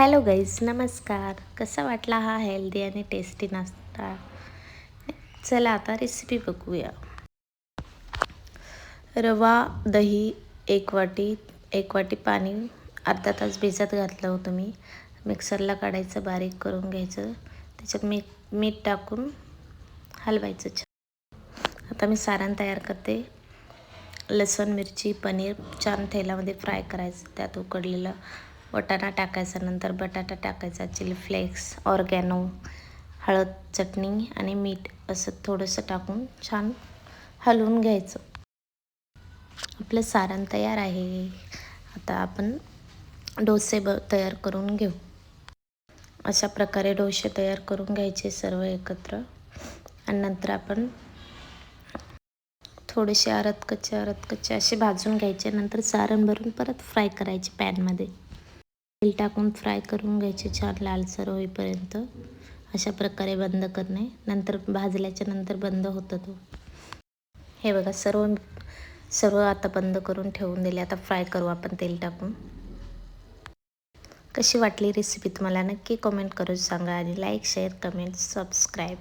Hello guys, नमस्कार. कसा वाटला हा हेल्दी आणि टेस्टी नाश्ता? चला आता रेसिपी बघूया. रवा, दही, एक वाटी पाणी अर्धा तास भिजत घातलं होतं मी. मिक्सरला काढायचं, बारीक करून घ्यायचं. त्याच्यात मीठ टाकून हलवायचं छान. आता मी सारण तयार करते. लसूण, मिरची, पनीर छान तेलामध्ये फ्राय करायचं. त्यात उकडलेलं वाटाणा टाकायचा, नंतर बटाटा टाकायचा, चिली फ्लेक्स, ऑर्गॅनो, हळद, चटणी आणि मीठ असं थोडंसं टाकून छान हलवून घ्यायचं. आपलं सारण तयार आहे. आता आपण डोसे तयार करून घेऊ. अशा प्रकारे डोसे तयार करून घ्यायचे सर्व एकत्र आणि नंतर आपण थोडेसे अरध कच्चे असे भाजून घ्यायचे. नंतर सारण भरून परत फ्राय करायचे पॅनमध्ये. तेल टाकून फ्राय करून घ्यायचे छान लालसर होईपर्यंत. अशा प्रकारे बंद करणे. नंतर भाजल्याच्या नंतर बंद होतं तो. हे बघा, सर्व आता बंद करून ठेवून दिले. आता फ्राय करू आपण तेल टाकून. कशी वाटली रेसिपी तुम्हाला नक्की कमेंट करून सांगा आणि लाईक, शेअर, कमेंट, सबस्क्राईब